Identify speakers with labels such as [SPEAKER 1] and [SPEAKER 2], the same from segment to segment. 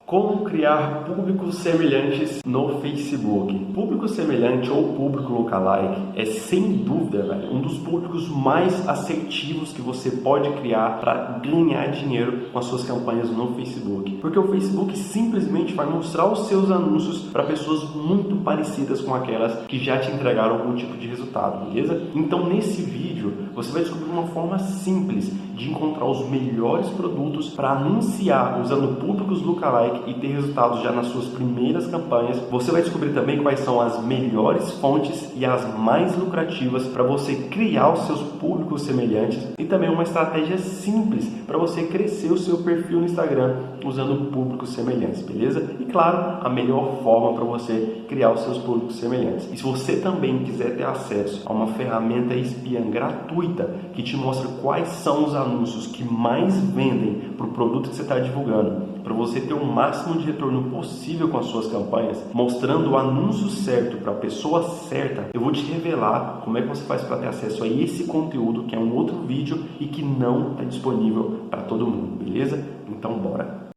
[SPEAKER 1] Como criar públicos semelhantes no Facebook? Público semelhante ou público lookalike é sem dúvida, velho, um dos públicos mais assertivos que você pode criar para ganhar dinheiro com as suas campanhas no Facebook. Porque o Facebook simplesmente vai mostrar os seus anúncios para pessoas muito parecidas com aquelas que já te entregaram algum tipo de resultado, beleza? Então nesse vídeo você vai descobrir uma forma simples de encontrar os melhores produtos para anunciar usando públicos lookalike e ter resultados já nas suas primeiras campanhas. Você vai descobrir também quais são as melhores fontes e as mais lucrativas para você criar os seus públicos semelhantes e também uma estratégia simples para você crescer o seu perfil no Instagram usando públicos semelhantes, beleza? E claro, a melhor forma para você criar os seus públicos semelhantes. E se você também quiser ter acesso a uma ferramenta espiã gratuita que te mostra quais são os anúncios que mais vendem para o produto que você está divulgando, para você ter o máximo de retorno possível com as suas campanhas, mostrando o anúncio certo para a pessoa certa, eu vou te revelar como é que você faz para ter acesso a esse conteúdo, que é um outro vídeo e que não está disponível para todo mundo, beleza? Então bora!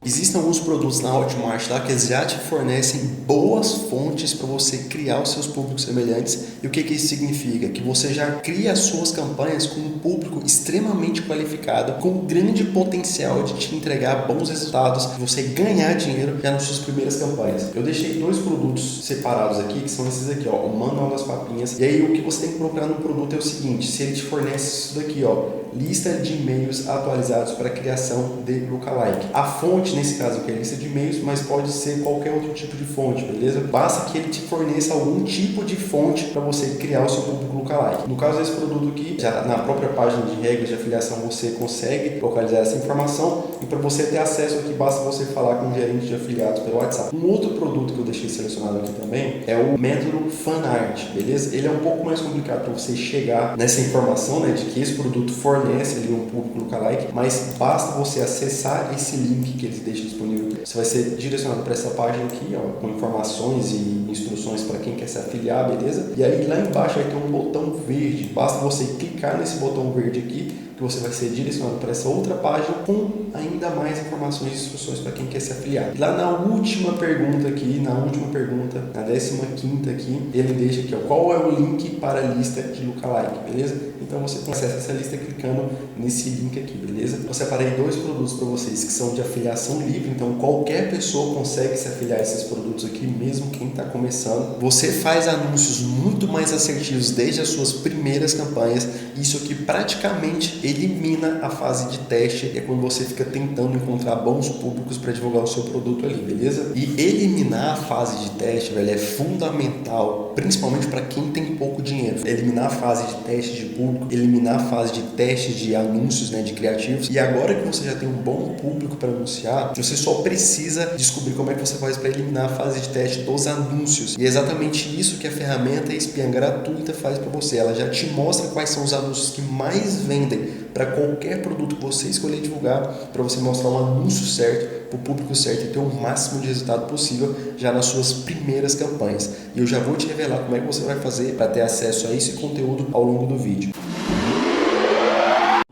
[SPEAKER 2] Existem alguns produtos na Hotmart lá que eles já te fornecem boas fontes para você criar os seus públicos semelhantes. E o que isso significa? Que você já cria as suas campanhas com um público extremamente qualificado, com grande potencial de te entregar bons resultados, de você ganhar dinheiro já nas suas primeiras campanhas. Eu deixei dois produtos separados aqui, que são esses aqui, ó, o Manual das Papinhas. E aí o que você tem que procurar no produto é o seguinte: se ele te fornece isso daqui, ó, lista de e-mails atualizados para criação de lookalike. A fonte, nesse caso aqui, é lista de e-mails, mas pode ser qualquer outro tipo de fonte, beleza? Basta que ele te forneça algum tipo de fonte para você criar o seu público lookalike. No caso desse produto aqui, já na própria página de regras de afiliação você consegue localizar essa informação, e para você ter acesso aqui, basta você falar com o gerente de afiliados pelo WhatsApp. Um outro produto que eu deixei selecionado aqui também é o método Fanart, beleza? Ele é um pouco mais complicado para você chegar nessa informação, né, de que esse produto fornece ali um público lookalike, mas basta você acessar esse link que eles deixam disponível. Você vai ser direcionado para essa página aqui, ó, com informações e instruções para quem quer se afiliar, beleza? E aí lá embaixo vai ter um botão verde. Basta você clicar nesse botão verde aqui que você vai ser direcionado para essa outra página com ainda mais informações e instruções para quem quer se afiliar. E lá na última pergunta aqui, na 15ª aqui, ele deixa aqui, ó, qual é o link para a lista de lookalike, beleza? Então você acessa essa lista clicando nesse link aqui, beleza? Eu separei dois produtos para vocês que são de afiliação livre, então qualquer pessoa consegue se afiliar a esses produtos aqui, mesmo quem está começando. Você faz anúncios muito mais assertivos desde as suas primeiras campanhas. Isso aqui praticamente elimina a fase de teste, é quando você fica tentando encontrar bons públicos para divulgar o seu produto ali, beleza? E eliminar a fase de teste, velho, é fundamental, principalmente para quem tem pouco dinheiro. Eliminar a fase de teste de público, eliminar a fase de teste de anúncios, né, de criativos. E agora que você já tem um bom público para anunciar, você só precisa descobrir como é que você faz para eliminar a fase de teste dos anúncios. E é exatamente isso que a ferramenta espiã gratuita faz para você. Ela já te mostra quais são os anúncios que mais vendem para qualquer produto que você escolher divulgar, para você mostrar um anúncio certo para o público certo e ter o máximo de resultado possível já nas suas primeiras campanhas. E eu já vou te revelar como é que você vai fazer para ter acesso a esse conteúdo ao longo do vídeo.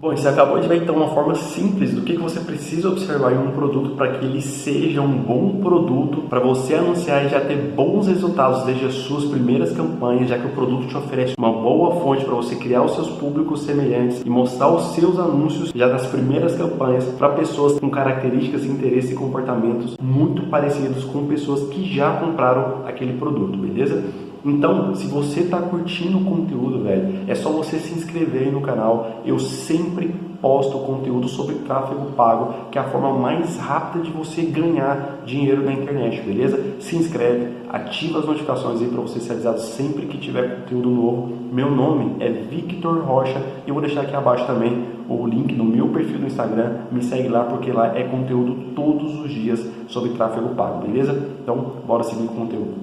[SPEAKER 1] Bom, você acabou de ver então uma forma simples do que você precisa observar em um produto para que ele seja um bom produto para você anunciar e já ter bons resultados desde as suas primeiras campanhas, já que o produto te oferece uma boa fonte para você criar os seus públicos semelhantes e mostrar os seus anúncios já nas primeiras campanhas para pessoas com características, interesses e comportamentos muito parecidos com pessoas que já compraram aquele produto, beleza? Então, se você está curtindo o conteúdo, velho, é só você se inscrever aí no canal. Eu sempre posto conteúdo sobre tráfego pago, que é a forma mais rápida de você ganhar dinheiro na internet, beleza? Se inscreve, ativa as notificações aí para você ser avisado sempre que tiver conteúdo novo. Meu nome é Victor Rocha e eu vou deixar aqui abaixo também o link no meu perfil no Instagram. Me segue lá porque lá é conteúdo todos os dias sobre tráfego pago, beleza? Então, bora seguir com o conteúdo.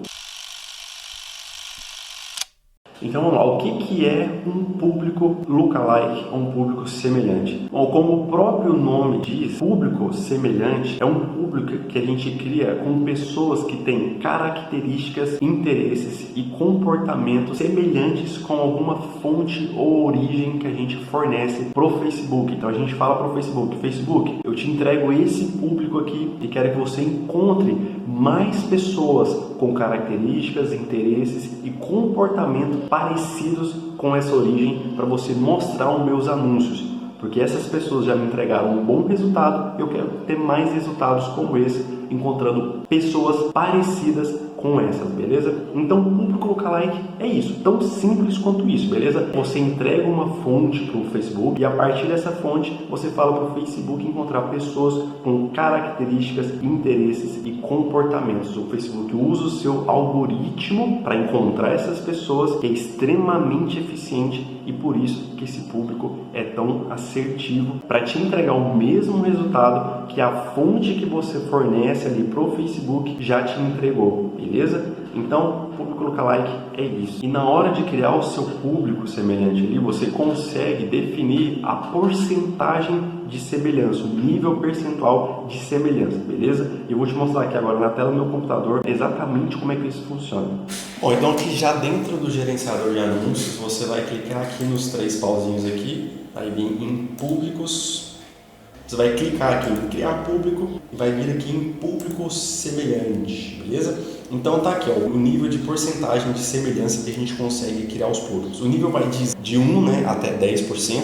[SPEAKER 1] Então vamos lá, o que é um público lookalike ou um público semelhante? Bom, como o próprio nome diz, público semelhante é um público que a gente cria com pessoas que têm características, interesses e comportamentos semelhantes com alguma fonte ou origem que a gente fornece pro Facebook. Então a gente fala pro Facebook, eu te entrego esse público aqui e quero que você encontre mais pessoas com características, interesses e comportamentos parecidos com essa origem para você mostrar os meus anúncios, porque essas pessoas já me entregaram um bom resultado, eu quero ter mais resultados como esse, encontrando pessoas parecidas com essas, beleza? Então, público lookalike é isso, tão simples quanto isso, beleza? Você entrega uma fonte para o Facebook e a partir dessa fonte você fala para o Facebook encontrar pessoas com características, interesses e comportamentos. O Facebook usa o seu algoritmo para encontrar essas pessoas, que é extremamente eficiente e por isso que esse público é tão assertivo para te entregar o mesmo resultado que a fonte que você fornece ali para o Facebook já te entregou, beleza? Então, público lookalike é isso. E na hora de criar o seu público semelhante ali, você consegue definir a porcentagem de semelhança, o nível percentual de semelhança, beleza? E eu vou te mostrar aqui agora na tela do meu computador exatamente como é que isso funciona. Bom, então aqui já dentro do gerenciador de anúncios, você vai clicar aqui nos 3 pauzinhos aqui, vai vir em públicos, você vai clicar aqui em criar público e vai vir aqui em público semelhante, beleza? Então tá aqui, ó, o nível de porcentagem de semelhança que a gente consegue criar os públicos. O nível vai de 1, né, até 10%,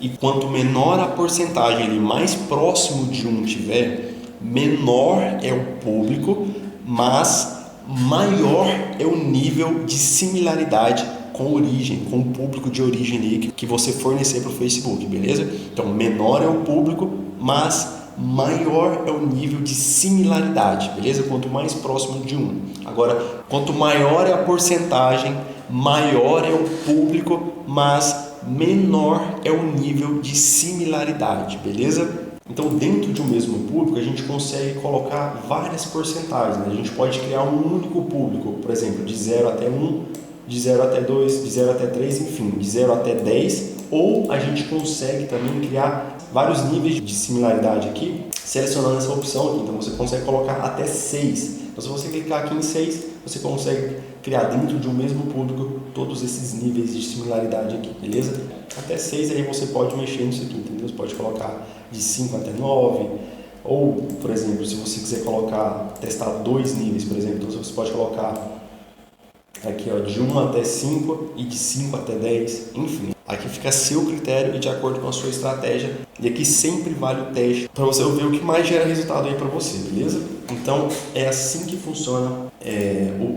[SPEAKER 1] e quanto menor a porcentagem, ele mais próximo de 1 tiver, menor é o público, mas maior é o nível de similaridade com origem, com o público de origem que você fornecer para o Facebook, beleza? Então, menor é o público, mas maior é o nível de similaridade, beleza? Quanto mais próximo de 1. Agora, quanto maior é a porcentagem, maior é o público, mas menor é o nível de similaridade, beleza? Então, dentro de um mesmo público, a gente consegue colocar várias porcentagens, né? A gente pode criar um único público, por exemplo, de 0 até 1, de 0 até 2, de 0 até 3, enfim, de 0 até 10, ou a gente consegue também criar vários níveis de similaridade aqui, selecionando essa opção aqui. Então, você consegue colocar até 6. Então, se você clicar aqui em 6, você consegue criar dentro de um mesmo público todos esses níveis de similaridade aqui, beleza? Até 6 aí você pode mexer nisso aqui, entendeu? Você pode colocar de 5 até 9, ou, por exemplo, se você quiser testar 2 níveis, por exemplo, então você pode colocar aqui, ó, de 1 até 5 e de 5 até 10, enfim. Aqui fica a seu critério e de acordo com a sua estratégia. E aqui sempre vale o teste para você ver o que mais gera resultado aí para você, beleza? Então é assim que funciona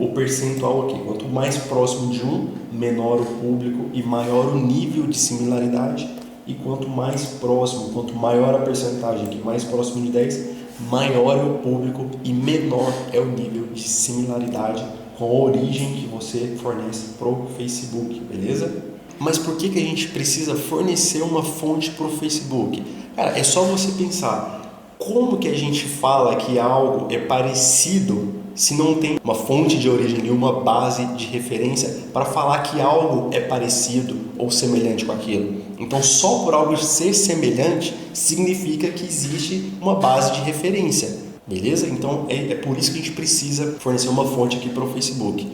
[SPEAKER 1] o percentual aqui. Quanto mais próximo de 1, menor o público e maior o nível de similaridade. E quanto mais próximo, quanto maior a percentagem aqui, mais próximo de 10, maior é o público e menor é o nível de similaridade com a origem que você fornece para o Facebook, beleza? Mas por que a gente precisa fornecer uma fonte para o Facebook? Cara, é só você pensar, como que a gente fala que algo é parecido se não tem uma fonte de origem ali, uma base de referência para falar que algo é parecido ou semelhante com aquilo? Então, só por algo ser semelhante significa que existe uma base de referência. Beleza? Então é por isso que a gente precisa fornecer uma fonte aqui para o Facebook.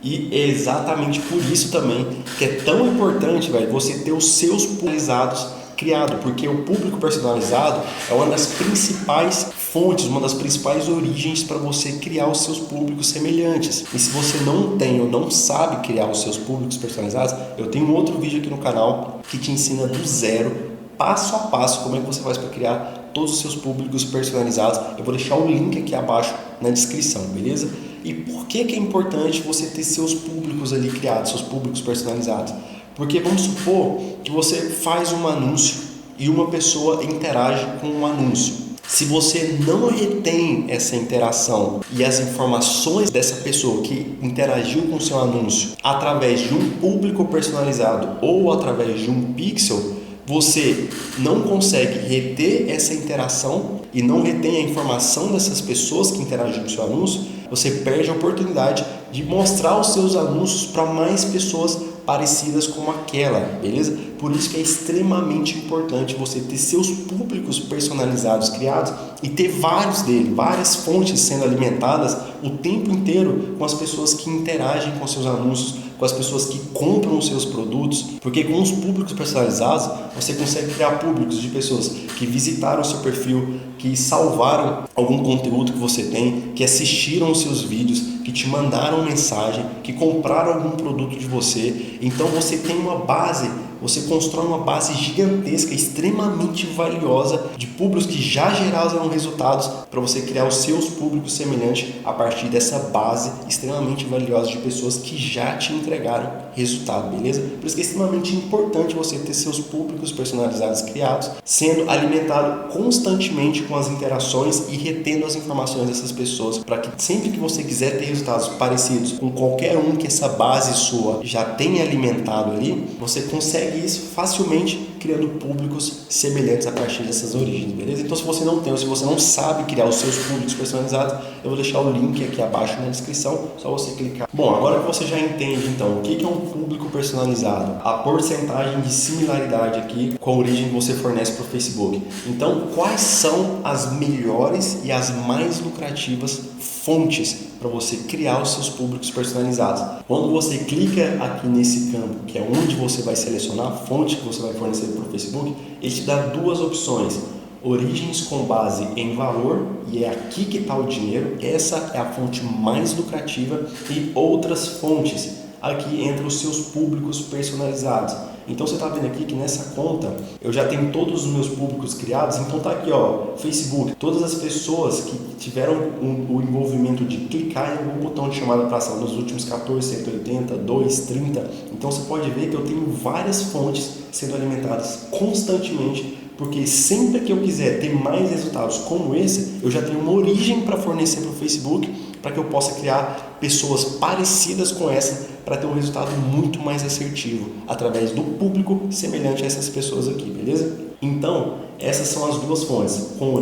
[SPEAKER 1] E é exatamente por isso também que é tão importante, você ter os seus personalizados criados, porque o público personalizado é uma das principais fontes, uma das principais origens para você criar os seus públicos semelhantes. E se você não tem ou não sabe criar os seus públicos personalizados, eu tenho um outro vídeo aqui no canal que te ensina do zero, passo a passo, como é que você faz para criar todos os seus públicos personalizados. Eu vou deixar o link aqui abaixo na descrição, beleza? E por que é importante você ter seus públicos ali criados, seus públicos personalizados? Porque vamos supor que você faz um anúncio e uma pessoa interage com o anúncio. Se você não retém essa interação e as informações dessa pessoa que interagiu com o seu anúncio através de um público personalizado ou através de um pixel, você não consegue reter essa interação e não retém a informação dessas pessoas que interagiram com o seu anúncio, você perde a oportunidade de mostrar os seus anúncios para mais pessoas
[SPEAKER 2] parecidas com aquela, beleza? Por isso que é extremamente importante você ter seus públicos personalizados criados e ter vários dele, várias fontes sendo alimentadas o tempo inteiro com as pessoas que interagem com seus anúncios, com as pessoas que compram os seus produtos, porque com os públicos personalizados você consegue criar públicos de pessoas que visitaram o seu perfil, que salvaram algum conteúdo que você tem, que assistiram os seus vídeos, que te mandaram mensagem, que compraram algum produto de você. Então você tem uma base, você constrói uma base gigantesca, extremamente valiosa de públicos que já geraram resultados para você criar os seus públicos semelhantes a partir dessa base extremamente valiosa de pessoas que já te entregaram resultado, beleza? Por isso que é extremamente importante você ter seus públicos personalizados criados, sendo alimentado constantemente com as interações e retendo as informações dessas pessoas, para que sempre que você quiser ter resultados parecidos com qualquer um que essa base sua já tenha alimentado ali, você consegue isso facilmente criando públicos semelhantes a partir dessas origens, beleza? Então se você não tem ou se você não sabe criar os seus públicos personalizados, eu vou deixar o link aqui abaixo na descrição, só você clicar. Bom, agora que você já entende então o que é um público personalizado, a porcentagem de similaridade aqui com a origem que você fornece para o Facebook. Então, quais são as melhores e as mais lucrativas fontes para você criar os seus públicos personalizados? Quando você clica aqui nesse campo, que é onde você vai selecionar a fonte que você vai fornecer para o Facebook, ele te dá duas opções: origens com base em valor, e é aqui que está o dinheiro, essa é a fonte mais lucrativa, e outras fontes, aqui entre os seus públicos personalizados. Então você está vendo aqui que nessa conta eu já tenho todos os meus públicos criados. Então tá aqui, ó, Facebook, todas as pessoas que tiveram o envolvimento de clicar em algum botão de chamada para ação nos últimos 14, 180, 2, 30. Então você pode ver que eu tenho várias fontes sendo alimentadas constantemente, porque sempre que eu quiser ter mais resultados como esse, eu já tenho uma origem para fornecer para o Facebook, para que eu possa criar pessoas parecidas com essa, para ter um resultado muito mais assertivo, através do público semelhante a essas pessoas aqui, beleza? Então, essas são as duas fontes, com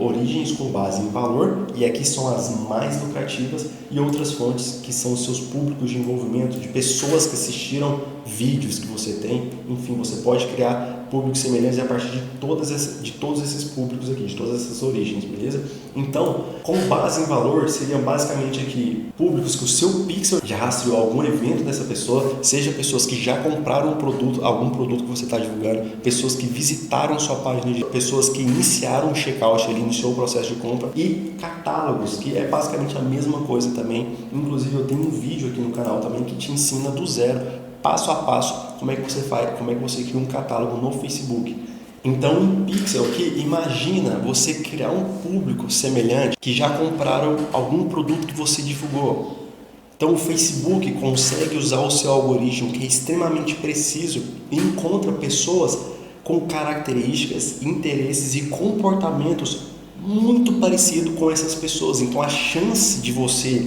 [SPEAKER 2] origens com base em valor, e aqui são as mais lucrativas, e outras fontes que são os seus públicos de envolvimento, de pessoas que assistiram vídeos que você tem. Enfim, você pode criar públicos semelhantes a partir de todos esses públicos aqui, de todas essas origens, beleza? Então, com base em valor, seriam basicamente aqui públicos que o seu pixel já rastreou algum evento dessa pessoa, seja pessoas que já compraram um produto, algum produto que você está divulgando, pessoas que visitaram sua página, pessoas que iniciaram o checkout ali, iniciou o processo de compra, e catálogos, que é basicamente a mesma coisa também. Inclusive eu tenho um vídeo aqui no canal também que te ensina do zero, passo a passo, como é que você faz, como é que você cria um catálogo no Facebook. Então, em pixel aqui, imagina você criar um público semelhante que já compraram algum produto que você divulgou. Então, o Facebook consegue usar o seu algoritmo, que é extremamente preciso, e encontra pessoas com características, interesses e comportamentos muito parecidos com essas pessoas. Então, a chance de você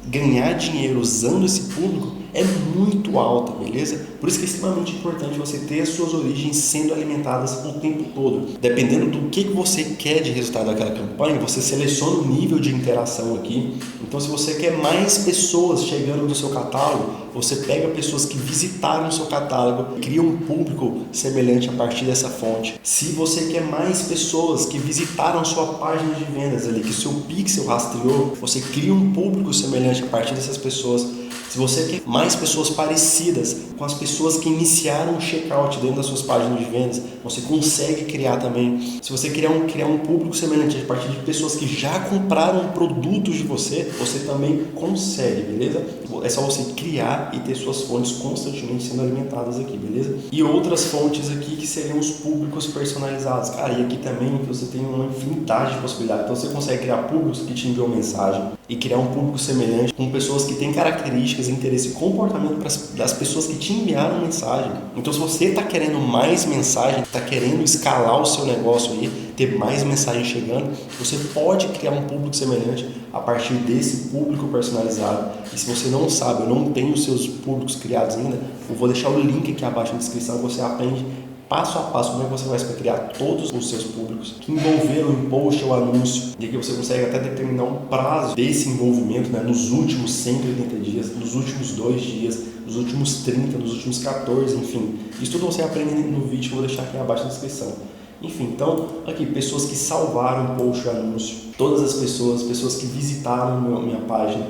[SPEAKER 2] ganhar dinheiro usando esse público é muito alta, beleza? Por isso que é extremamente importante você ter as suas origens sendo alimentadas o tempo todo. Dependendo do que você quer de resultado daquela campanha, você seleciona o nível de interação aqui. Então, se você quer mais pessoas chegando no seu catálogo, você pega pessoas que visitaram o seu catálogo, cria um público semelhante a partir dessa fonte. Se você quer mais pessoas que visitaram sua página de vendas ali, que o seu pixel rastreou, você cria um público semelhante a partir dessas pessoas. Se você quer mais pessoas parecidas com as pessoas que iniciaram o checkout dentro das suas páginas de vendas, você consegue criar também. Se você criar um público semelhante a partir de pessoas que já compraram produtos de você, você também consegue, beleza? É só você criar e ter suas fontes constantemente sendo alimentadas aqui, beleza? E outras fontes aqui que seriam os públicos personalizados. Cara, e aqui também você tem uma infinidade de possibilidades. Então você consegue criar públicos que te enviam mensagem e criar um público semelhante com pessoas que têm características, interesse e comportamento das pessoas que te enviaram mensagem. Então, se você está querendo mais mensagem, está querendo escalar o seu negócio aí, ter mais mensagem chegando, você pode criar um público semelhante a partir desse público personalizado. E se você não sabe, eu não tenho os seus públicos criados ainda, eu vou deixar o link aqui abaixo na descrição, você aprende passo a passo como é que você faz para criar todos os seus públicos que envolveram em post ou anúncio, e aqui você consegue até determinar um prazo desse envolvimento, né, nos últimos 180 dias, nos últimos 2 dias, nos últimos 30, nos últimos 14, enfim. Isso tudo você aprende no vídeo que eu vou deixar aqui abaixo na descrição. Enfim, então, aqui, pessoas que salvaram post ou anúncio, todas as pessoas que visitaram minha página,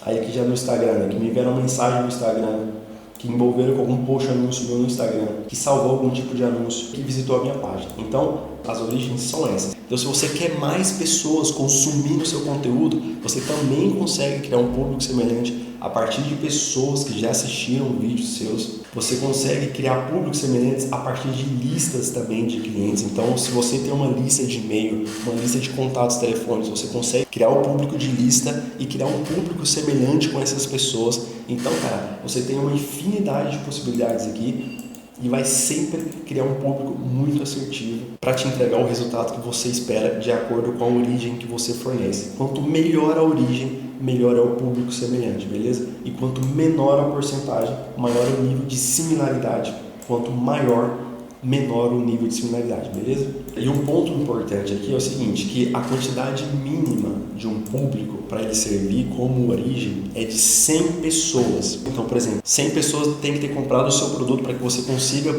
[SPEAKER 2] aí aqui já no Instagram, né, que me enviaram mensagem no Instagram, que envolveram com algum post ou anúncio meu no Instagram, que salvou algum tipo de anúncio, que visitou a minha página. Então, as origens são essas. Então, se você quer mais pessoas consumindo o seu conteúdo, você também consegue criar um público semelhante a partir de pessoas que já assistiram vídeos seus. Você consegue criar públicos semelhantes a partir de listas também de clientes. Então, se você tem uma lista de e-mail, uma lista de contatos telefônicos, você consegue criar um público de lista e criar um público semelhante com essas pessoas. Então, cara, você tem uma infinidade de possibilidades aqui e vai sempre criar um público muito assertivo para te entregar o resultado que você espera de acordo com a origem que você fornece. Quanto melhor a origem, melhor é o público semelhante, beleza? E quanto menor a porcentagem, maior é o nível de similaridade. Quanto maior, menor o nível de similaridade, beleza? E um ponto importante aqui é o seguinte, que a quantidade mínima de um público para ele servir como origem é de 100 pessoas. Então, por exemplo, 100 pessoas têm que ter comprado o seu produto para que você consiga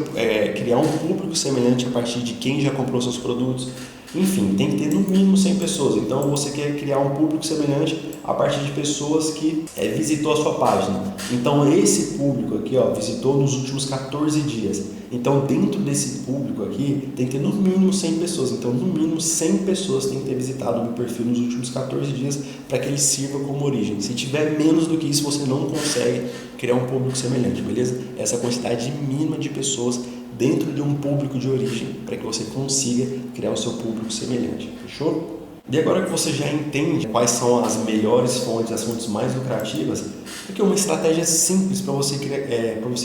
[SPEAKER 2] criar um público semelhante a partir de quem já comprou seus produtos. Enfim, tem que ter no mínimo 100 pessoas. Então, você quer criar um público semelhante a partir de pessoas que visitou a sua página. Então, esse público aqui, ó, visitou nos últimos 14 dias. Então, dentro desse público aqui, tem que ter no mínimo 100 pessoas. Então, no mínimo 100 pessoas têm que ter visitado o meu perfil nos últimos 14 dias para que ele sirva como origem. Se tiver menos do que isso, você não consegue criar um público semelhante, beleza? Essa é a quantidade mínima de pessoas dentro de um público de origem para que você consiga criar o seu público semelhante, fechou? E agora que você já entende quais são as melhores fontes, as fontes mais lucrativas, aqui é uma estratégia simples para você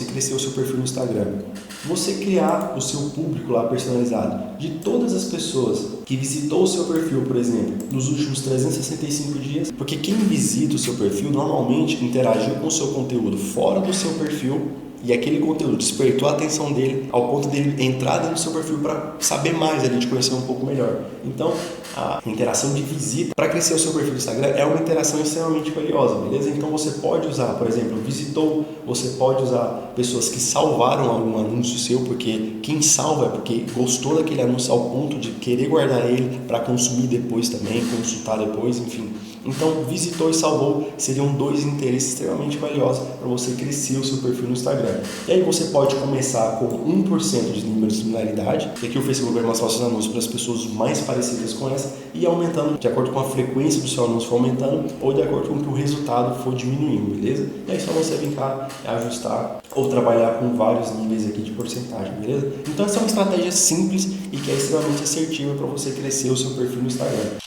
[SPEAKER 2] crescer o seu perfil no Instagram. Você criar o seu público lá personalizado de todas as pessoas que visitou o seu perfil, por exemplo, nos últimos 365 dias, porque quem visita o seu perfil normalmente interagiu com o seu conteúdo fora do seu perfil e aquele conteúdo despertou a atenção dele ao ponto dele entrar dentro do seu perfil para saber mais ali, te conhecer um pouco melhor. Então, a interação de visita para crescer o seu perfil do Instagram é uma interação extremamente valiosa, beleza? Então você pode usar, por exemplo, visitou, você pode usar pessoas que salvaram algum anúncio seu, porque quem salva é porque gostou daquele anúncio ao ponto de querer guardar ele para consumir depois também, consultar depois, enfim. Então, visitou e salvou seriam 2 interesses extremamente valiosos para você crescer o seu perfil no Instagram. E aí você pode começar com 1% de número de similaridade, e aqui o Facebook vai mostrar os seus anúncios para as pessoas mais parecidas com essa, e aumentando de acordo com a frequência do seu anúncio for aumentando, ou de acordo com o que o resultado for diminuindo, beleza? E aí só você vir cá ajustar ou trabalhar com vários níveis aqui de porcentagem, beleza? Então essa é uma estratégia simples e que é extremamente assertiva para você crescer o seu perfil no Instagram.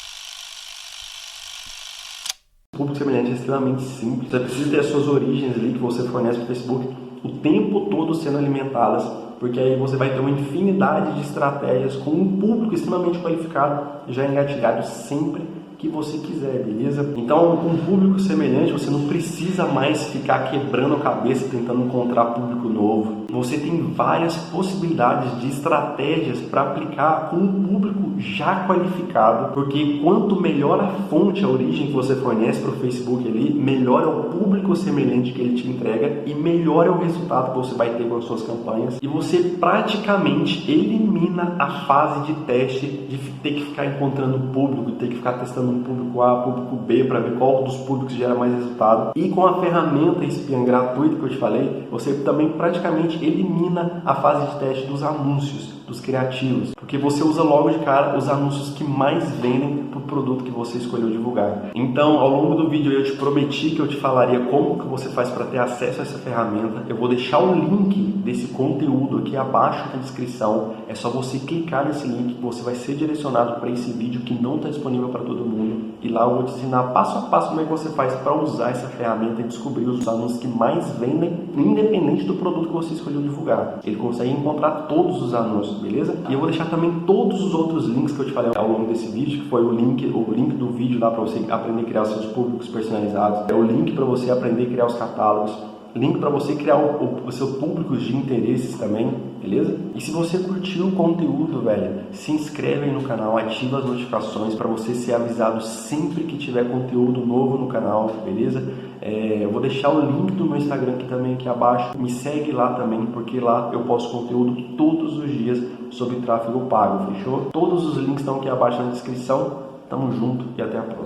[SPEAKER 1] O público semelhante é extremamente simples. Você precisa ter as suas origens ali que você fornece para o Facebook o tempo todo sendo alimentadas, porque aí você vai ter uma infinidade de estratégias com um público extremamente qualificado já engatilhado sempre que você quiser, beleza? Então, com um público semelhante, você não precisa mais ficar quebrando a cabeça tentando encontrar público novo. Você tem várias possibilidades de estratégias para aplicar com um público já qualificado, porque quanto melhor a fonte, a origem que você fornece para o Facebook ali, melhor é o público semelhante que ele te entrega e melhor é o resultado que você vai ter com as suas campanhas. E você praticamente elimina a fase de teste de ter que ficar encontrando público, ter que ficar testando um público A, público B, para ver qual dos públicos gera mais resultado. E com a ferramenta Espiã gratuita que eu te falei, você também praticamente elimina a fase de teste dos anúncios, dos criativos, porque você usa logo de cara os anúncios que mais vendem para o produto que você escolheu divulgar. Então, ao longo do vídeo eu te prometi que eu te falaria como que você faz para ter acesso a essa ferramenta. Eu vou deixar o link desse conteúdo aqui abaixo na descrição. É só você clicar nesse link que você vai ser direcionado para esse vídeo que não está disponível para todo mundo. E lá eu vou te ensinar passo a passo como é que você faz para usar essa ferramenta e descobrir os anúncios que mais vendem, independente do produto que você escolheu divulgar. Ele consegue encontrar todos os anúncios, beleza? E eu vou deixar também todos os outros links que eu te falei ao longo desse vídeo, que foi o link do vídeo lá para você aprender a criar os seus públicos personalizados, é o link para você aprender a criar os catálogos, link para você criar o seu público de interesses também, beleza? E se você curtiu o conteúdo, velho, se inscreve aí no canal, ativa as notificações para você ser avisado sempre que tiver conteúdo novo no canal, beleza? Eu vou deixar o link do meu Instagram aqui abaixo, me segue lá também, porque lá eu posto conteúdo todos os dias sobre tráfego pago, fechou? Todos os links estão aqui abaixo na descrição, tamo junto e até a próxima.